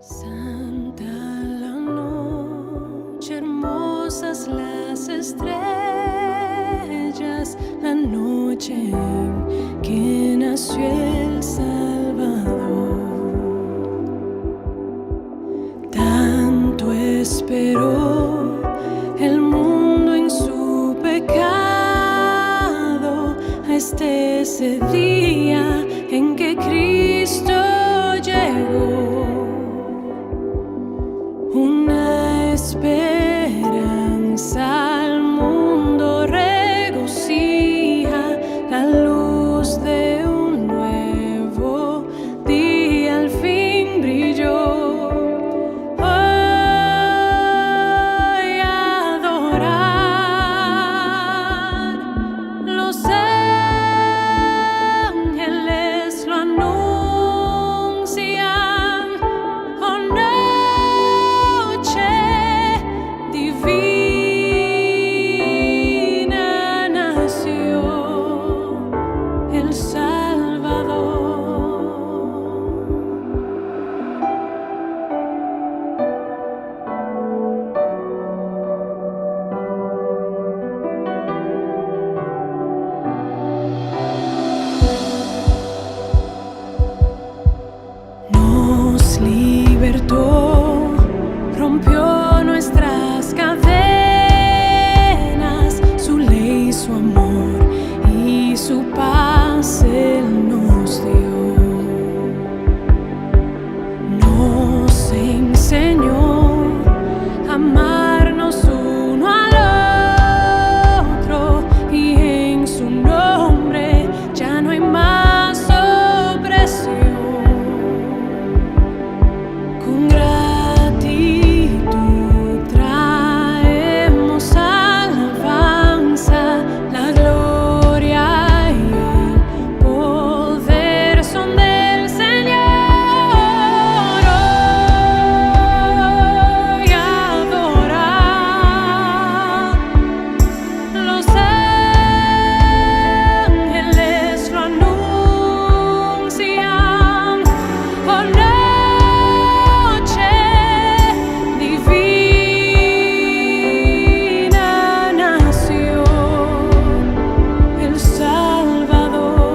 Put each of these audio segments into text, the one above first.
Santa la noche, hermosas las estrellas, la noche en que nació el Salvador. Tanto esperó el mundo en su pecado hasta ese día en que Cristo llegó. Una esperanza al mundo regocija, la luz de un nuevo día al fin brilló. Hoy adorar, los ángeles lo anuncian. Oh, noche divina nació el Salvador. Nos libertó, rompió nuestras cadenas, su ley, su amor y su paz Él nos dio. Nos enseñó a amarnos uno al otro y en su nombre ya no hay más opresión. Con gratitud traemos alabanza, la gloria y el poder son del Señor. Hoy adorar, los ángeles lo anuncian. Oh, noche divina nació el Salvador.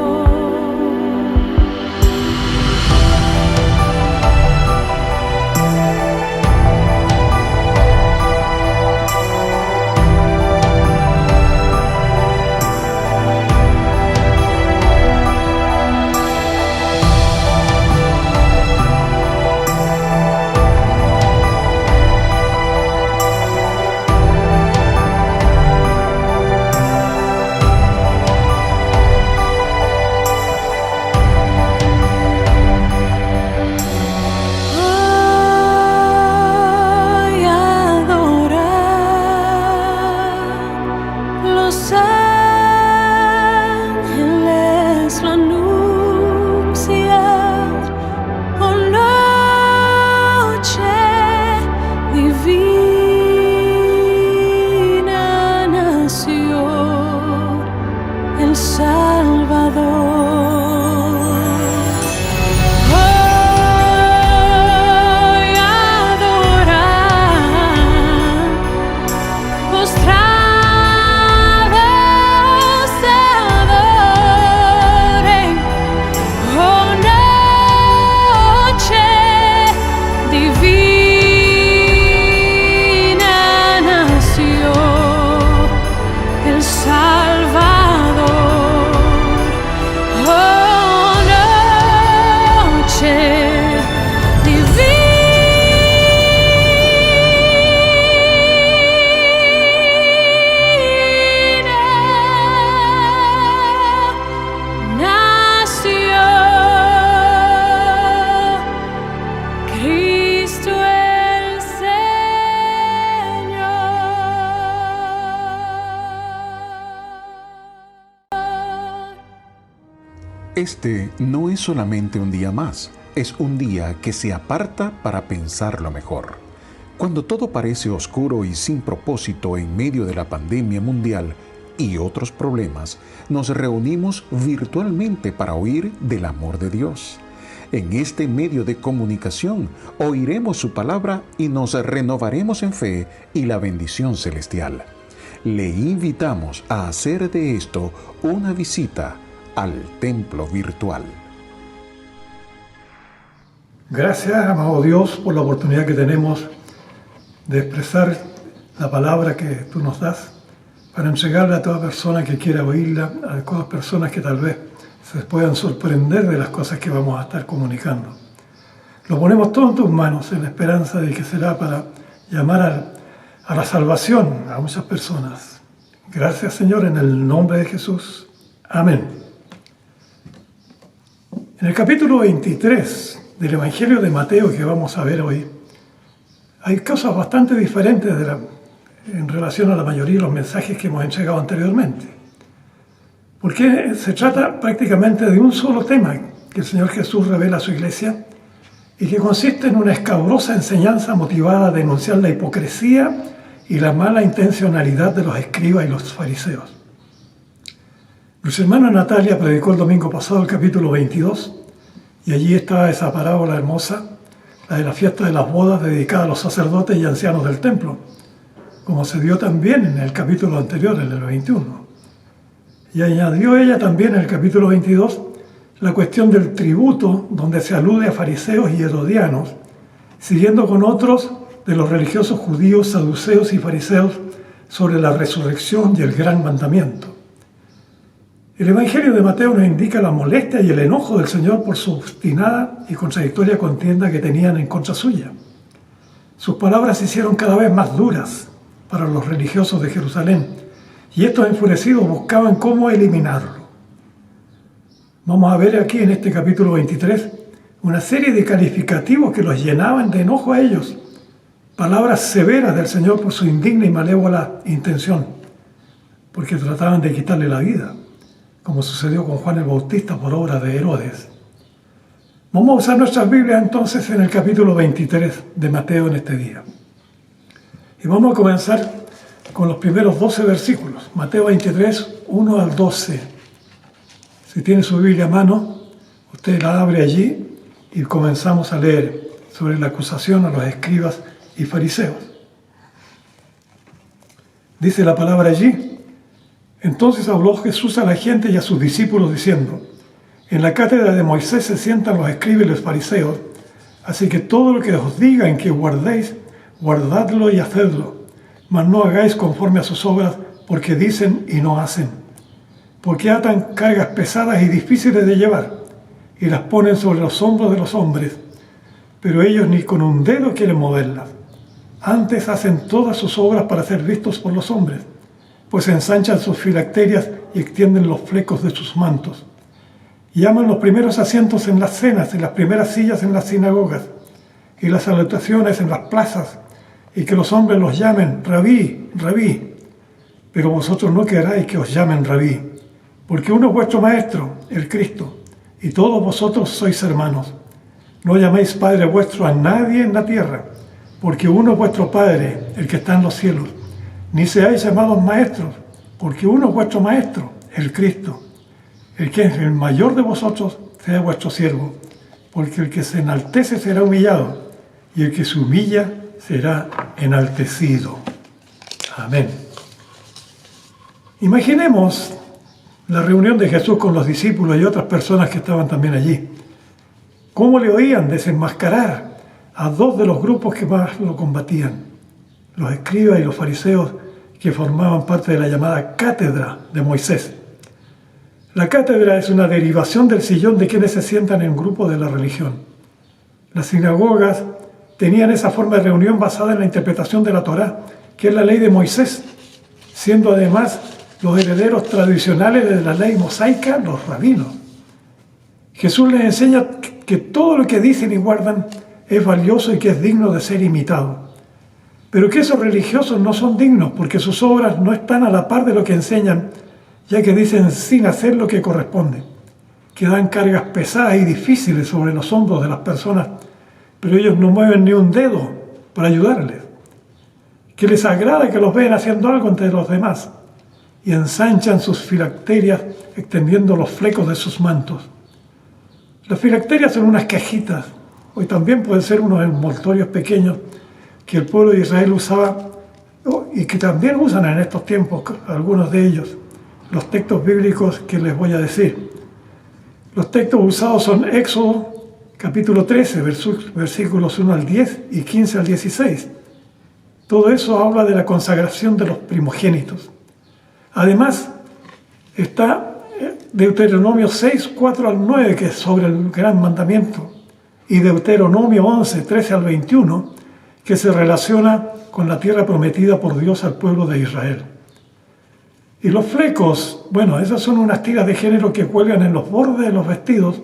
Hoy adorar, los ángeles lo anuncian. Oh, noche divina nació el Salvador. Hoy adorar, postrados se adoren. Oh, noche divina nació el Salvador. Oh, noche divina nació Cristo el Señor. Este no es solamente un día más, es un día que se aparta para pensarlo mejor. Cuando todo parece oscuro y sin propósito en medio de la pandemia mundial y otros problemas, nos reunimos virtualmente para oír del amor de Dios. En este medio de comunicación oiremos su palabra y nos renovaremos en fe y la bendición celestial. Le invitamos a hacer de esto una visita al templo virtual. Gracias, amado Dios, por la oportunidad que tenemos de expresar la palabra que tú nos das, para entregarla a toda persona que quiera oírla, a todas personas que tal vez se puedan sorprender de las cosas que vamos a estar comunicando. Lo ponemos todo en tus manos, en la esperanza de que será para llamar a la salvación a muchas personas. Gracias, Señor, en el nombre de Jesús. Amén. En el capítulo 23 del Evangelio de Mateo que vamos a ver hoy, hay cosas bastante diferentes en relación a la mayoría de los mensajes que hemos entregado anteriormente. Porque se trata prácticamente de un solo tema que el Señor Jesús revela a su iglesia y que consiste en una escabrosa enseñanza motivada a denunciar la hipocresía y la mala intencionalidad de los escribas y los fariseos. Nuestra hermana Natalia predicó el domingo pasado el capítulo 22 y allí estaba esa parábola hermosa, la de la fiesta de las bodas dedicada a los sacerdotes y ancianos del templo, como se dio también en el capítulo anterior, en el 21. Y añadió ella también en el capítulo 22 la cuestión del tributo, donde se alude a fariseos y herodianos, siguiendo con otros de los religiosos judíos, saduceos y fariseos sobre la resurrección y el gran mandamiento. El Evangelio de Mateo nos indica la molestia y el enojo del Señor por su obstinada y contradictoria contienda que tenían en contra suya. Sus palabras se hicieron cada vez más duras para los religiosos de Jerusalén, y estos enfurecidos buscaban cómo eliminarlo. Vamos a ver aquí en este capítulo 23 una serie de calificativos que los llenaban de enojo a ellos, palabras severas del Señor por su indigna y malévola intención, porque trataban de quitarle la vida, como sucedió con Juan el Bautista por obra de Herodes. Vamos a usar nuestras Biblias entonces en el capítulo 23 de Mateo en este día. Y vamos a comenzar con los primeros 12 versículos. Mateo 23, 1 al 12. Si tiene su Biblia a mano, usted la abre allí y comenzamos a leer sobre la acusación a los escribas y fariseos. Dice la palabra allí: Entonces habló Jesús a la gente y a sus discípulos diciendo: En la cátedra de Moisés se sientan los escribas y los fariseos, así que todo lo que os digan que guardéis, guardadlo y hacedlo, mas no hagáis conforme a sus obras, porque dicen y no hacen. Porque atan cargas pesadas y difíciles de llevar, y las ponen sobre los hombros de los hombres, pero ellos ni con un dedo quieren moverlas. Antes hacen todas sus obras para ser vistos por los hombres, pues ensanchan sus filacterias y extienden los flecos de sus mantos. Y llaman los primeros asientos en las cenas, y las primeras sillas en las sinagogas, y las salutaciones en las plazas, y que los hombres los llamen Rabí, Rabí. Pero vosotros no queráis que os llamen Rabí, porque uno es vuestro Maestro, el Cristo, y todos vosotros sois hermanos. No llaméis Padre vuestro a nadie en la tierra, porque uno es vuestro Padre, el que está en los cielos. Ni seáis llamados maestros, porque uno es vuestro Maestro, el Cristo. El que es el mayor de vosotros sea vuestro siervo, porque el que se enaltece será humillado, y el que se humilla será enaltecido. Amén. Imaginemos la reunión de Jesús con los discípulos y otras personas que estaban también allí. ¿Cómo le oían desenmascarar a dos de los grupos que más lo combatían? Los escribas y los fariseos, que formaban parte de la llamada cátedra de Moisés. La cátedra es una derivación del sillón de quienes se sientan en un grupo de la religión. Las sinagogas tenían esa forma de reunión basada en la interpretación de la Torá, que es la ley de Moisés, siendo además los herederos tradicionales de la ley mosaica, los rabinos. Jesús les enseña que todo lo que dicen y guardan es valioso y que es digno de ser imitado. Pero que esos religiosos no son dignos porque sus obras no están a la par de lo que enseñan, ya que dicen sin hacer lo que corresponde, que dan cargas pesadas y difíciles sobre los hombros de las personas, pero ellos no mueven ni un dedo para ayudarles, que les agrada que los vean haciendo algo entre los demás y ensanchan sus filacterias extendiendo los flecos de sus mantos. Las filacterias son unas cajitas, o también pueden ser unos envoltorios pequeños que el pueblo de Israel usaba y que también usan en estos tiempos, algunos de ellos, los textos bíblicos que les voy a decir. Los textos usados son Éxodo, capítulo 13, versículos 1 al 10 y 15 al 16. Todo eso habla de la consagración de los primogénitos. Además, está Deuteronomio 6, 4 al 9, que es sobre el gran mandamiento, y Deuteronomio 11, 13 al 21, que se relaciona con la tierra prometida por Dios al pueblo de Israel. Y los flecos, bueno, esas son unas tiras de género que cuelgan en los bordes de los vestidos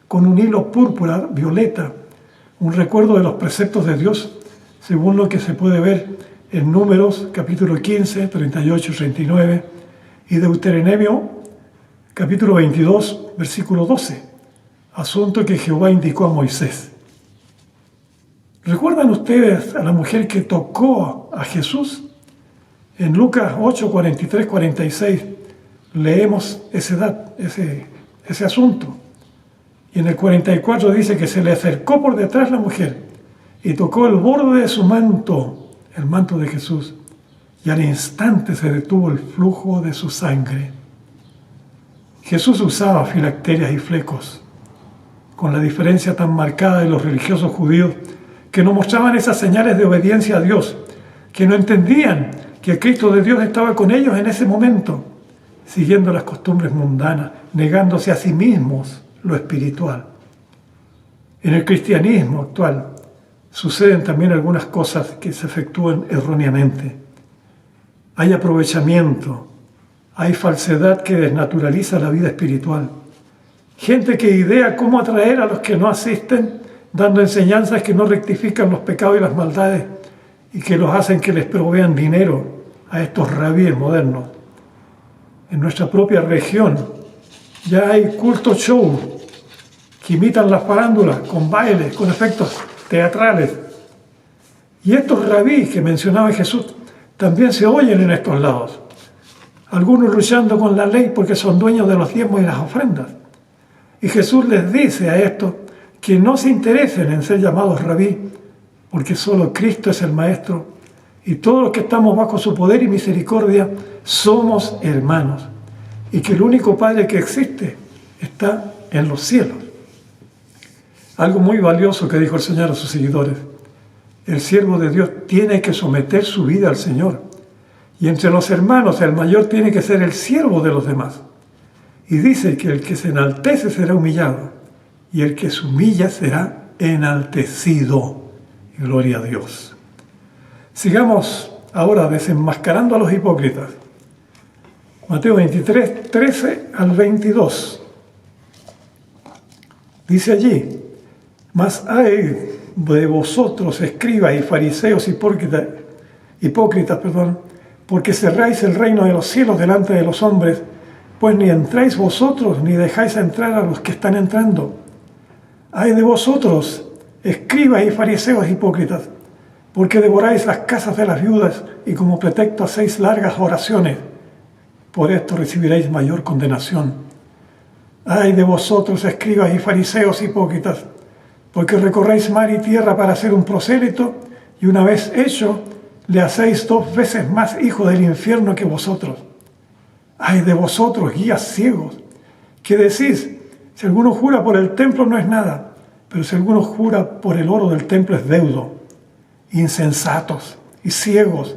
con un hilo púrpura, violeta, un recuerdo de los preceptos de Dios, según lo que se puede ver en Números, capítulo 15, 38 y 39, y Deuteronomio, capítulo 22, versículo 12, asunto que Jehová indicó a Moisés. ¿Recuerdan ustedes a la mujer que tocó a Jesús? En Lucas 8, 43, 46 leemos ese asunto. Y en el 44 dice que se le acercó por detrás la mujer y tocó el borde de su manto, el manto de Jesús, y al instante se detuvo el flujo de su sangre. Jesús usaba filacterias y flecos, con la diferencia tan marcada de los religiosos judíos que no mostraban esas señales de obediencia a Dios, que no entendían que el Cristo de Dios estaba con ellos en ese momento, siguiendo las costumbres mundanas, negándose a sí mismos lo espiritual. En el cristianismo actual suceden también algunas cosas que se efectúan erróneamente. Hay aprovechamiento, hay falsedad que desnaturaliza la vida espiritual. Gente que idea cómo atraer a los que no asisten, dando enseñanzas que no rectifican los pecados y las maldades y que los hacen que les provean dinero a estos rabíes modernos. En nuestra propia región ya hay culto show que imitan las farándulas con bailes, con efectos teatrales. Y estos rabíes que mencionaba Jesús también se oyen en estos lados. Algunos luchando con la ley porque son dueños de los diezmos y las ofrendas. Y Jesús les dice a estos que no se interesen en ser llamados rabí, porque solo Cristo es el Maestro, y todos los que estamos bajo su poder y misericordia somos hermanos, y que el único Padre que existe está en los cielos. Algo muy valioso que dijo el Señor a sus seguidores: el siervo de Dios tiene que someter su vida al Señor, y entre los hermanos el mayor tiene que ser el siervo de los demás. Y dice que el que se enaltece será humillado, y el que se humilla será enaltecido. Gloria a Dios. Sigamos ahora desenmascarando a los hipócritas. Mateo 23, 13 al 22. Dice allí: mas hay de vosotros, escribas y fariseos hipócritas, porque cerráis el reino de los cielos delante de los hombres, pues ni entráis vosotros, ni dejáis entrar a los que están entrando. Ay de vosotros, escribas y fariseos hipócritas, porque devoráis las casas de las viudas y como pretexto hacéis largas oraciones. Por esto recibiréis mayor condenación. Ay de vosotros, escribas y fariseos hipócritas, porque recorréis mar y tierra para hacer un prosélito, y una vez hecho, le hacéis 2 veces más hijo del infierno que vosotros. Ay de vosotros, guías ciegos, que decís: si alguno jura por el templo no es nada, pero si alguno jura por el oro del templo es deudo. Insensatos y ciegos,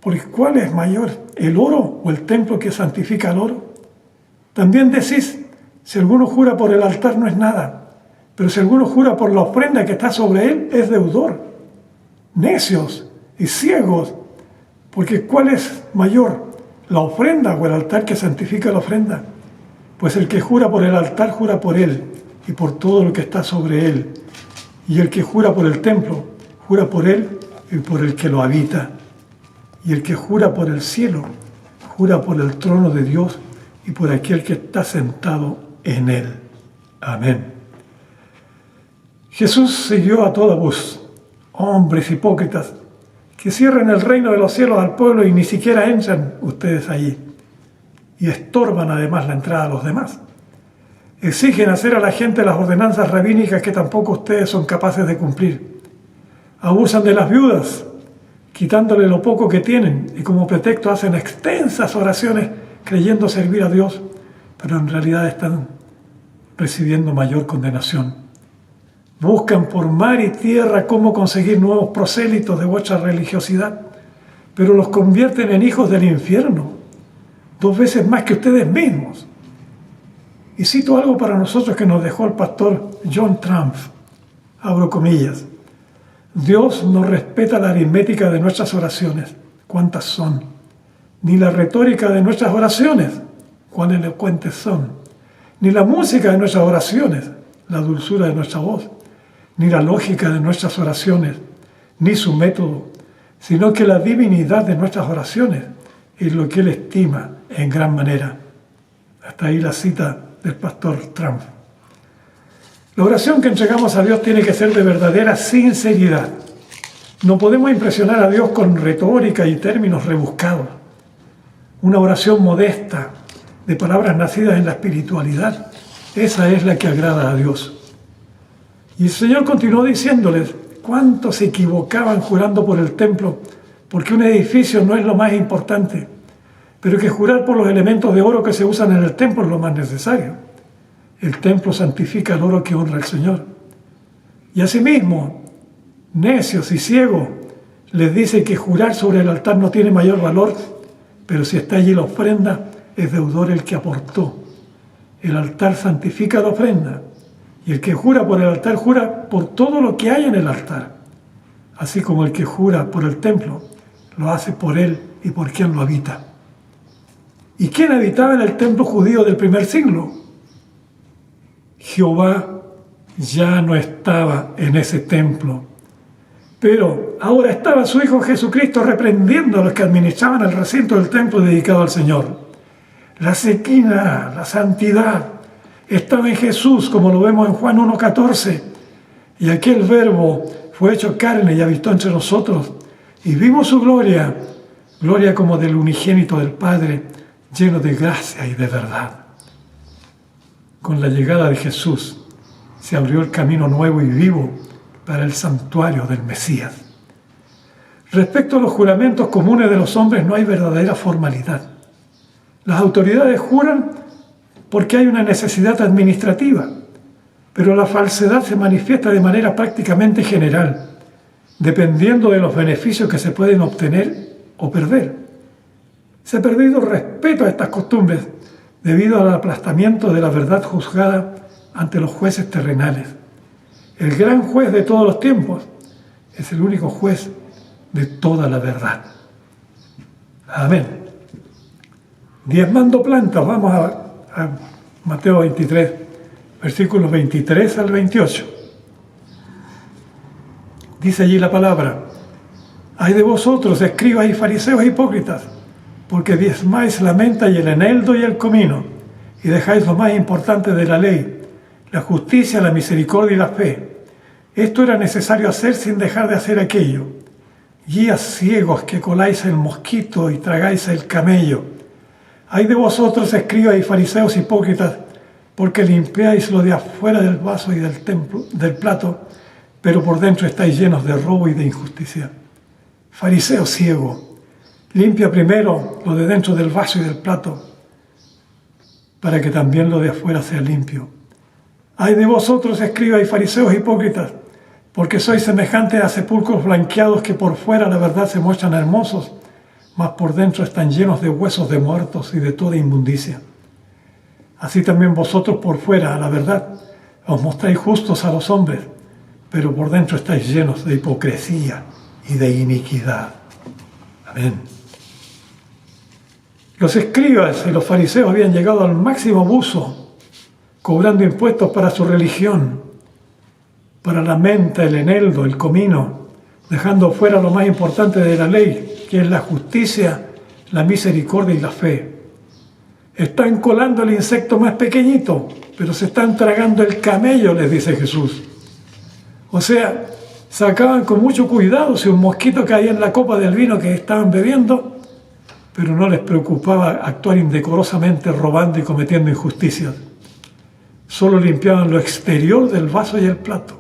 porque ¿cuál es mayor, el oro o el templo que santifica el oro? También decís: si alguno jura por el altar no es nada, pero si alguno jura por la ofrenda que está sobre él es deudor. Necios y ciegos, porque ¿cuál es mayor, la ofrenda o el altar que santifica la ofrenda? Pues el que jura por el altar jura por él y por todo lo que está sobre él. Y el que jura por el templo jura por él y por el que lo habita. Y el que jura por el cielo jura por el trono de Dios y por aquel que está sentado en él. Amén. Jesús siguió a toda voz: hombres hipócritas, que cierran el reino de los cielos al pueblo y ni siquiera entran ustedes allí, y estorban además la entrada a los demás. Exigen hacer a la gente las ordenanzas rabínicas que tampoco ustedes son capaces de cumplir. Abusan de las viudas, quitándole lo poco que tienen, y como pretexto hacen extensas oraciones creyendo servir a Dios, pero en realidad están recibiendo mayor condenación. Buscan por mar y tierra cómo conseguir nuevos prosélitos de vuestra religiosidad, pero los convierten en hijos del infierno, 2 veces más que ustedes mismos. Y cito algo para nosotros que nos dejó el pastor John Trump, abro comillas: Dios no respeta la aritmética de nuestras oraciones, cuántas son, ni la retórica de nuestras oraciones, cuán elocuentes son, ni la música de nuestras oraciones, la dulzura de nuestra voz, ni la lógica de nuestras oraciones, ni su método, sino que la divinidad de nuestras oraciones es lo que Él estima en gran manera. Hasta ahí la cita del pastor Trump. La oración que entregamos a Dios tiene que ser de verdadera sinceridad. No podemos impresionar a Dios con retórica y términos rebuscados. Una oración modesta, de palabras nacidas en la espiritualidad, esa es la que agrada a Dios. Y el Señor continuó diciéndoles cuánto se equivocaban jurando por el templo, porque un edificio no es lo más importante, pero que jurar por los elementos de oro que se usan en el templo es lo más necesario. El templo santifica el oro que honra al Señor. Y asimismo, necios y ciegos, les dice que jurar sobre el altar no tiene mayor valor, pero si está allí la ofrenda, es deudor el que aportó. El altar santifica la ofrenda, y el que jura por el altar jura por todo lo que hay en el altar, así como el que jura por el templo lo hace por él y por quien lo habita. ¿Y quién habitaba en el templo judío del primer siglo? Jehová ya no estaba en ese templo, pero ahora estaba su Hijo Jesucristo reprendiendo a los que administraban el recinto del templo dedicado al Señor. La sequina, la santidad, estaba en Jesús, como lo vemos en Juan 1:14, y aquel Verbo fue hecho carne y habitó entre nosotros, y vimos su gloria, gloria como del unigénito del Padre, lleno de gracia y de verdad. Con la llegada de Jesús se abrió el camino nuevo y vivo para el santuario del Mesías. Respecto a los juramentos comunes de los hombres, no hay verdadera formalidad. Las autoridades juran porque hay una necesidad administrativa, pero la falsedad se manifiesta de manera prácticamente general, dependiendo de los beneficios que se pueden obtener o perder. Se ha perdido respeto a estas costumbres debido al aplastamiento de la verdad juzgada ante los jueces terrenales. El gran juez de todos los tiempos es el único juez de toda la verdad. Amén. Diezmando plantas, vamos a Mateo 23, versículos 23 al 28. Dice allí la palabra: Ay de vosotros, escribas y fariseos hipócritas, porque diezmáis la menta y el eneldo y el comino, y dejáis lo más importante de la ley, la justicia, la misericordia y la fe. Esto era necesario hacer sin dejar de hacer aquello. Guías ciegos que coláis el mosquito y tragáis el camello. Ay de vosotros, escribas y fariseos hipócritas, porque limpiáis lo de afuera del vaso y del plato, pero por dentro estáis llenos de robo y de injusticia. Fariseo ciego, limpia primero lo de dentro del vaso y del plato, para que también lo de afuera sea limpio. Ay de vosotros, escribas y fariseos hipócritas, porque sois semejantes a sepulcros blanqueados que por fuera la verdad se muestran hermosos, mas por dentro están llenos de huesos de muertos y de toda inmundicia. Así también vosotros por fuera, a la verdad, os mostráis justos a los hombres, pero por dentro estáis llenos de hipocresía y de iniquidad. Amén. Los escribas y los fariseos habían llegado al máximo abuso, cobrando impuestos para su religión, para la menta, el eneldo, el comino, dejando fuera lo más importante de la ley, que es la justicia, la misericordia y la fe. Están colando el insecto más pequeñito, pero se están tragando el camello, les dice Jesús. O sea, sacaban con mucho cuidado si un mosquito caía en la copa del vino que estaban bebiendo, pero no les preocupaba actuar indecorosamente robando y cometiendo injusticias. Solo limpiaban lo exterior del vaso y el plato,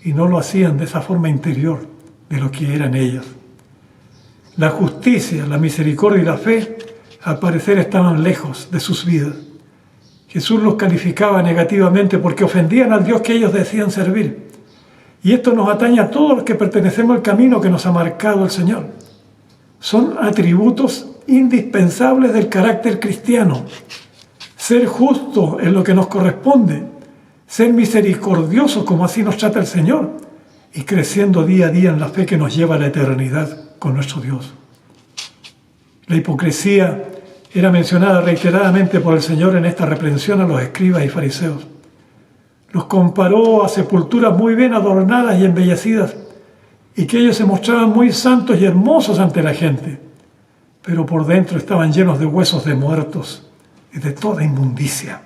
y no lo hacían de esa forma interior de lo que eran ellos. La justicia, la misericordia y la fe, al parecer, estaban lejos de sus vidas. Jesús los calificaba negativamente porque ofendían al Dios que ellos decían servir. Y esto nos atañe a todos los que pertenecemos al camino que nos ha marcado el Señor. Son atributos indispensables del carácter cristiano. Ser justo en lo que nos corresponde, ser misericordioso como así nos trata el Señor, y creciendo día a día en la fe que nos lleva a la eternidad con nuestro Dios. La hipocresía era mencionada reiteradamente por el Señor en esta reprensión a los escribas y fariseos. Los comparó a sepulturas muy bien adornadas y embellecidas, y que ellos se mostraban muy santos y hermosos ante la gente, pero por dentro estaban llenos de huesos de muertos y de toda inmundicia.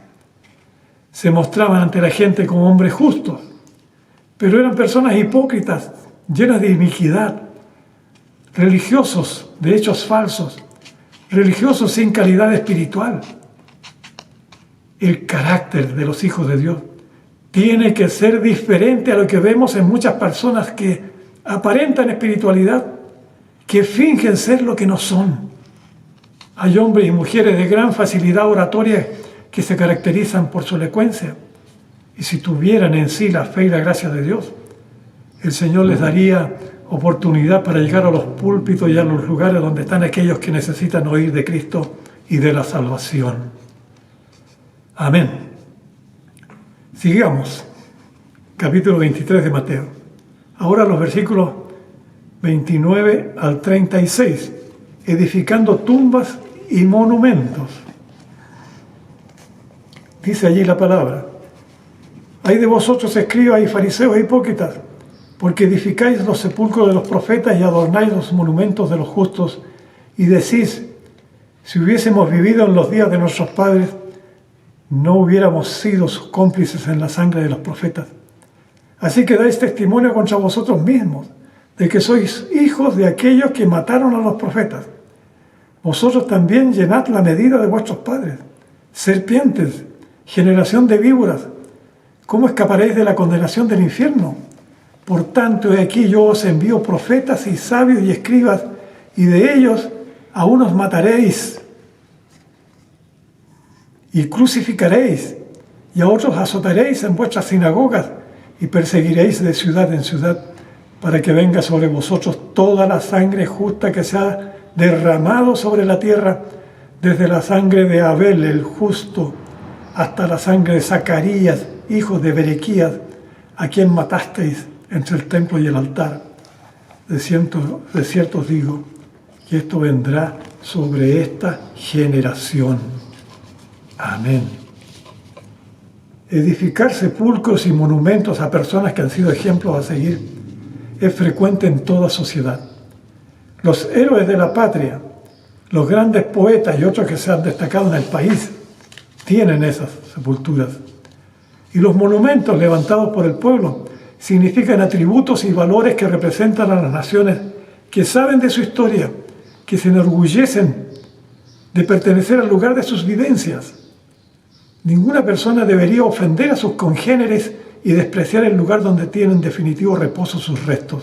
Se mostraban ante la gente como hombres justos, pero eran personas hipócritas, llenas de iniquidad, religiosos de hechos falsos, religiosos sin calidad espiritual. El carácter de los hijos de Dios tiene que ser diferente a lo que vemos en muchas personas que aparentan espiritualidad, que fingen ser lo que no son. Hay hombres y mujeres de gran facilidad oratoria que se caracterizan por su elocuencia, y si tuvieran en sí la fe y la gracia de Dios, el Señor les daría oportunidad para llegar a los púlpitos y a los lugares donde están aquellos que necesitan oír de Cristo y de la salvación. Amén. Sigamos. Capítulo 23 de Mateo. Ahora los versículos 29 al 36. Edificando tumbas y monumentos. Dice allí la palabra: Ay de vosotros, escribas y fariseos e hipócritas, porque edificáis los sepulcros de los profetas y adornáis los monumentos de los justos, y decís: si hubiésemos vivido en los días de nuestros padres, no hubiéramos sido sus cómplices en la sangre de los profetas. Así que dais testimonio contra vosotros mismos, de que sois hijos de aquellos que mataron a los profetas. Vosotros también llenad la medida de vuestros padres. Serpientes, generación de víboras, ¿cómo escaparéis de la condenación del infierno? Por tanto, he aquí yo os envío profetas y sabios y escribas, y de ellos a unos mataréis y crucificaréis, y a otros azotaréis en vuestras sinagogas, y perseguiréis de ciudad en ciudad, para que venga sobre vosotros toda la sangre justa que se ha derramado sobre la tierra, desde la sangre de Abel el justo, hasta la sangre de Zacarías, hijo de Berequías, a quien matasteis entre el templo y el altar. De cierto os digo, que esto vendrá sobre esta generación. Amén. Edificar sepulcros y monumentos a personas que han sido ejemplos a seguir es frecuente en toda sociedad. Los héroes de la patria, los grandes poetas y otros que se han destacado en el país, tienen esas sepulturas. Y los monumentos levantados por el pueblo significan atributos y valores que representan a las naciones que saben de su historia, que se enorgullecen de pertenecer al lugar de sus vivencias. Ninguna persona debería ofender a sus congéneres y despreciar el lugar donde tienen definitivo reposo sus restos.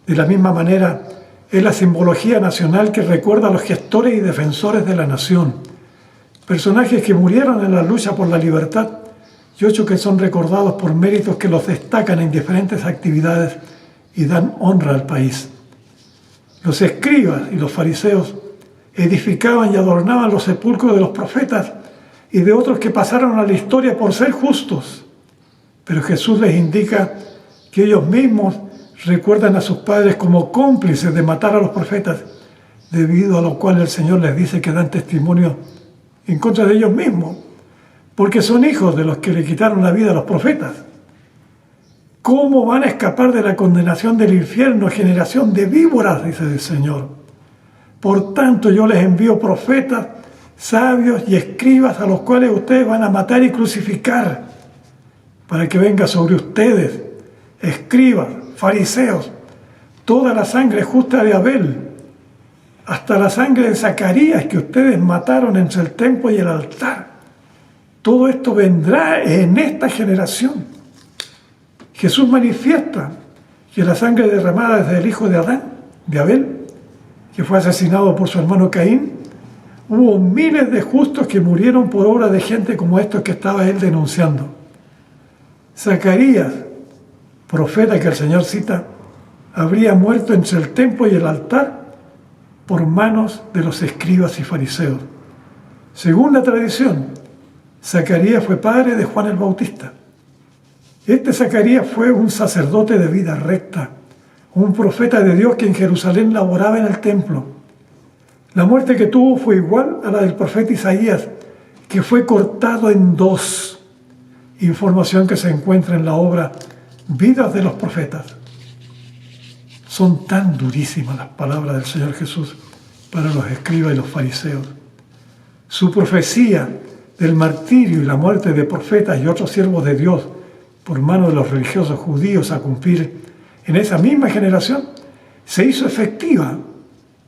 De la misma manera, es la simbología nacional que recuerda a los gestores y defensores de la nación, personajes que murieron en la lucha por la libertad y otros que son recordados por méritos que los destacan en diferentes actividades y dan honra al país. Los escribas y los fariseos edificaban y adornaban los sepulcros de los profetas y de otros que pasaron a la historia por ser justos. Pero Jesús les indica que ellos mismos recuerdan a sus padres como cómplices de matar a los profetas, debido a lo cual el Señor les dice que dan testimonio en contra de ellos mismos, porque son hijos de los que le quitaron la vida a los profetas. ¿Cómo van a escapar de la condenación del infierno, generación de víboras?, dice el Señor. Por tanto, yo les envío profetas, sabios y escribas a los cuales ustedes van a matar y crucificar, para que venga sobre ustedes, escribas, fariseos, toda la sangre justa de Abel, hasta la sangre de Zacarías que ustedes mataron entre el templo y el altar. todo esto vendrá en esta generación. Jesús manifiesta que la sangre derramada desde el hijo de Adán, de Abel, que fue asesinado por su hermano Caín, hubo miles de justos que murieron por obra de gente como estos que estaba él denunciando. Zacarías, profeta que el Señor cita, habría muerto entre el templo y el altar por manos de los escribas y fariseos. Según la tradición, Zacarías fue padre de Juan el Bautista. Este Zacarías fue un sacerdote de vida recta, un profeta de Dios que en Jerusalén laboraba en el templo. La muerte que tuvo fue igual a la del profeta Isaías, que fue cortado en dos. Información que se encuentra en la obra Vidas de los Profetas. Son tan durísimas las palabras del Señor Jesús para los escribas y los fariseos. Su profecía del martirio y la muerte de profetas y otros siervos de Dios por mano de los religiosos judíos a cumplir en esa misma generación, se hizo efectiva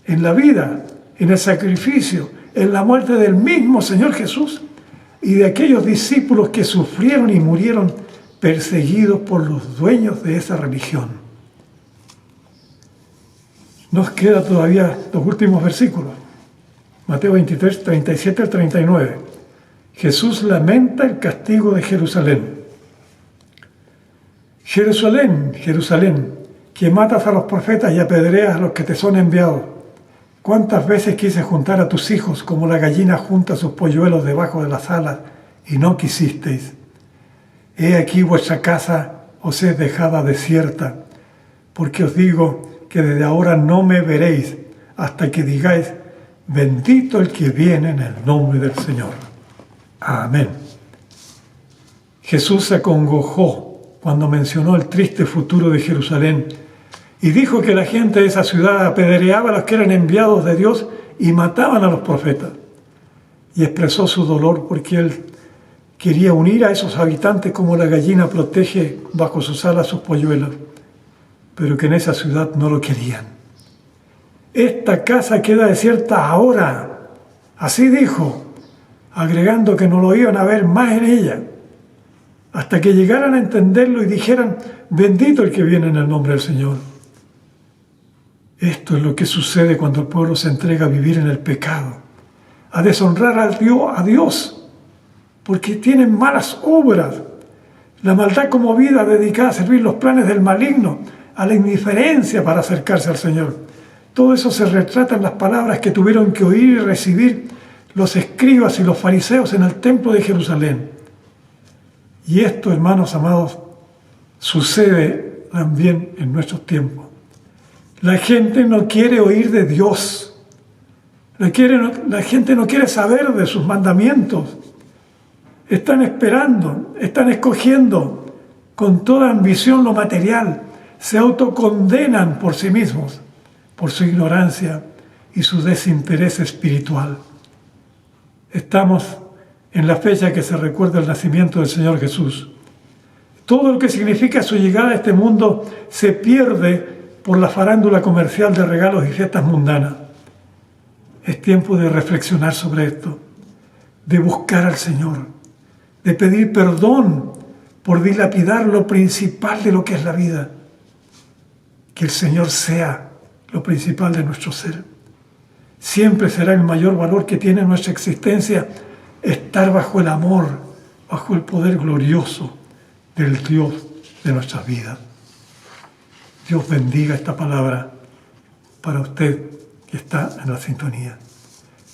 en la vida, en el sacrificio, en la muerte del mismo Señor Jesús y de aquellos discípulos que sufrieron y murieron perseguidos por los dueños de esa religión. Nos queda todavía los últimos versículos. Mateo 23, 37 al 39. Jesús lamenta el castigo de Jerusalén. Jerusalén, Jerusalén, que matas a los profetas y apedreas a los que te son enviados. ¿Cuántas veces quise juntar a tus hijos como la gallina junta sus polluelos debajo de las alas y no quisisteis? He aquí vuestra casa os es dejada desierta, porque os digo que desde ahora no me veréis hasta que digáis, bendito el que viene en el nombre del Señor. Amén. Jesús se acongojó cuando mencionó el triste futuro de Jerusalén y dijo que la gente de esa ciudad apedreaba a los que eran enviados de Dios y mataban a los profetas. Y expresó su dolor porque él quería unir a esos habitantes como la gallina protege bajo sus alas sus polluelos, pero que en esa ciudad no lo querían. Esta casa queda desierta ahora, así dijo, agregando que no lo iban a ver más en ella, hasta que llegaran a entenderlo y dijeran, bendito el que viene en el nombre del Señor. Esto es lo que sucede cuando el pueblo se entrega a vivir en el pecado, a deshonrar a Dios, porque tienen malas obras, la maldad como vida dedicada a servir los planes del maligno, a la indiferencia para acercarse al Señor. Todo eso se retrata en las palabras que tuvieron que oír y recibir los escribas y los fariseos en el templo de Jerusalén. Y esto, hermanos amados, sucede también en nuestros tiempos. La gente no quiere oír de Dios. La gente no quiere saber de sus mandamientos. Están esperando, están escogiendo con toda ambición lo material. Se autocondenan por sí mismos, por su ignorancia y su desinterés espiritual. Estamos en la fecha que se recuerda el nacimiento del Señor Jesús. Todo lo que significa su llegada a este mundo se pierde por la farándula comercial de regalos y fiestas mundanas. Es tiempo de reflexionar sobre esto, de buscar al Señor, de pedir perdón por dilapidar lo principal de lo que es la vida. Que el Señor sea lo principal de nuestro ser. Siempre será el mayor valor que tiene nuestra existencia estar bajo el amor, bajo el poder glorioso del Dios de nuestras vidas. Dios bendiga esta palabra para usted que está en la sintonía.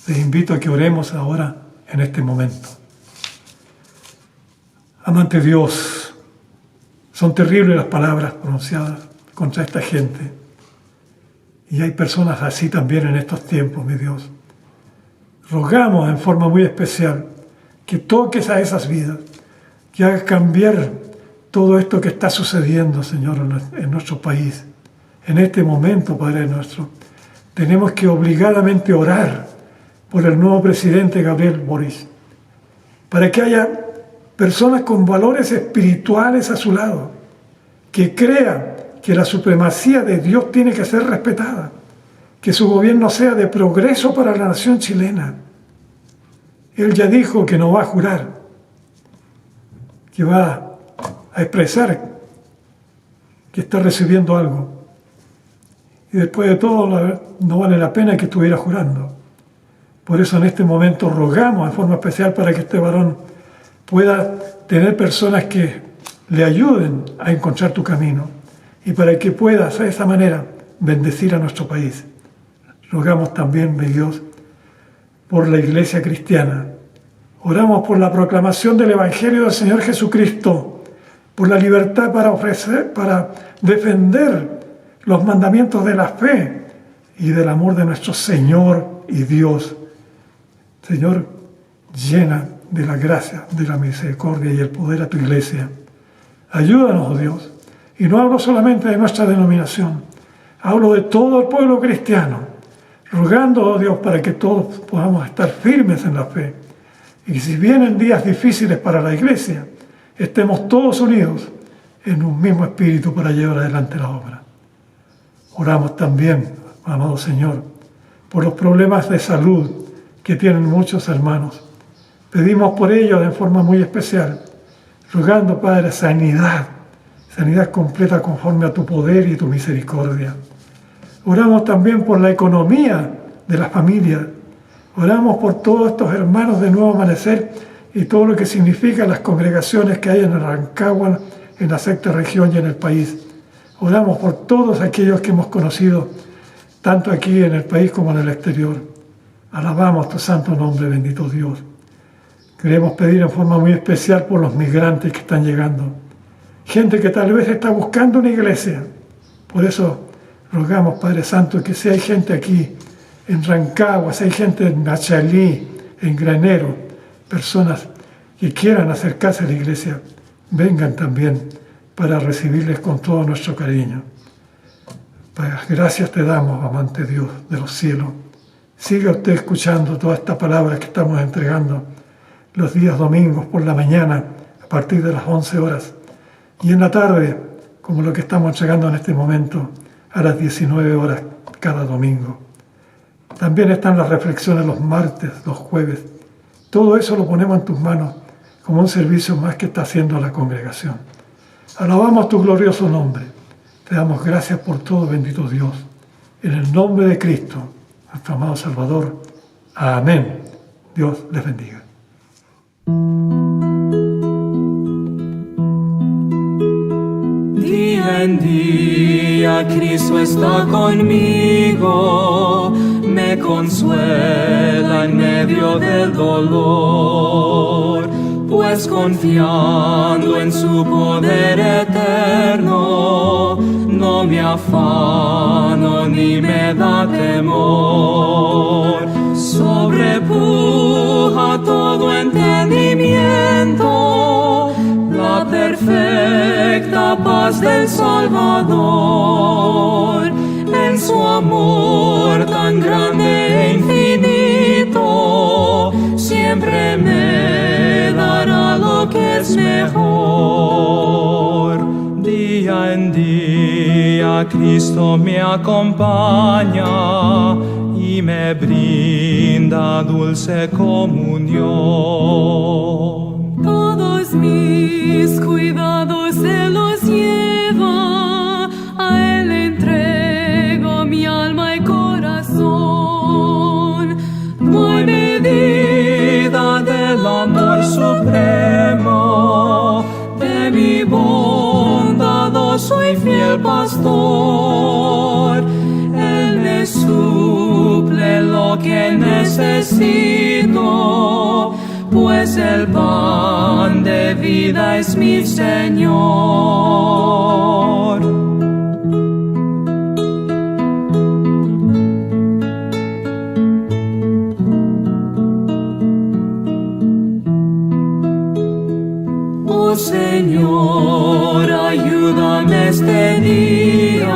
Les invito a que oremos ahora en este momento. Amante Dios, son terribles las palabras pronunciadas contra esta gente. Y hay personas así también en estos tiempos, mi Dios. Rogamos en forma muy especial que toques a esas vidas, que hagas cambiar todo esto que está sucediendo, Señor, en nuestro país. En este momento, Padre nuestro, tenemos que obligadamente orar por el nuevo presidente Gabriel Boric, para que haya personas con valores espirituales a su lado, que crean que la supremacía de Dios tiene que ser respetada, que su gobierno sea de progreso para la nación chilena. Él ya dijo que no va a jurar, que va a expresar que está recibiendo algo. Y después de todo, no vale la pena que estuviera jurando. Por eso en este momento rogamos en forma especial para que este varón pueda tener personas que le ayuden a encontrar tu camino y para que puedas de esa manera bendecir a nuestro país. Rogamos también, mi Dios, por la Iglesia cristiana. Oramos por la proclamación del Evangelio del Señor Jesucristo, por la libertad para defender los mandamientos de la fe y del amor de nuestro Señor y Dios. Señor, llena de la gracia, de la misericordia y el poder a tu Iglesia. Ayúdanos, oh Dios. Y no hablo solamente de nuestra denominación, hablo de todo el pueblo cristiano, rogando, oh Dios, para que todos podamos estar firmes en la fe. Y si vienen días difíciles para la Iglesia, estemos todos unidos en un mismo espíritu para llevar adelante la obra. Oramos también, amado Señor, por los problemas de salud que tienen muchos hermanos. Pedimos por ellos de forma muy especial, rogando, Padre, sanidad completa conforme a tu poder y tu misericordia. Oramos también por la economía de las familias. Oramos por todos estos hermanos de Nuevo Amanecer y todo lo que significa las congregaciones que hay en Rancagua, en la sexta región y en el país. Oramos por todos aquellos que hemos conocido, tanto aquí en el país como en el exterior. Alabamos tu santo nombre, bendito Dios. Queremos pedir en forma muy especial por los migrantes que están llegando. Gente que tal vez está buscando una iglesia. Por eso rogamos, Padre Santo, que si hay gente aquí en Rancagua, si hay gente en Machalí, en Granero, personas que quieran acercarse a la iglesia, vengan también para recibirles con todo nuestro cariño. Gracias te damos, amante Dios de los cielos. Siga usted escuchando toda esta palabra que estamos entregando los días domingos por la mañana a partir de las 11 horas y en la tarde, como lo que estamos entregando en este momento, a las 19 horas cada domingo. También están las reflexiones los martes, los jueves. Todo eso lo ponemos en tus manos como un servicio más que está haciendo la congregación. Alabamos tu glorioso nombre. Te damos gracias por todo, bendito Dios. En el nombre de Cristo, nuestro amado Salvador. Amén. Dios les bendiga. Día en día Cristo está conmigo, me consuela en medio del dolor, pues confiando en su poder eterno, no me afano ni me da temor. Sobrepuja todo entendimiento la perfecta paz del Salvador, en su amor tan grande e infinito, siempre me dará lo que es mejor. Día en día Cristo me acompaña y me brinda dulce comunión. Todos mis cuidados se los lleva, a Él entrego mi alma y corazón. No hay medida del amor supremo, de mi bondadoso y fiel pastor. Él me suple lo que necesito, pues el pan de vida es mi Señor. Oh Señor, ayúdame este día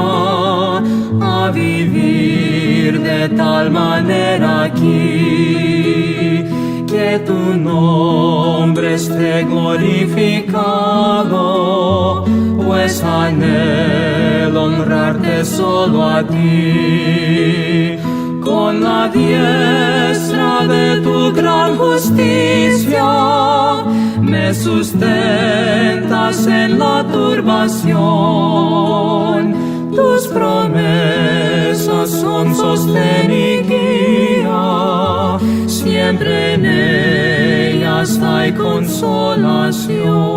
a vivir de tal manera aquí, que tu nombre esté glorificado, pues anhelo honrarte solo a ti. Con con la diestra de tu gran justicia, me sustentas en la turbación. Tus promesas son sostén y guía, siempre en ellas hay consolación.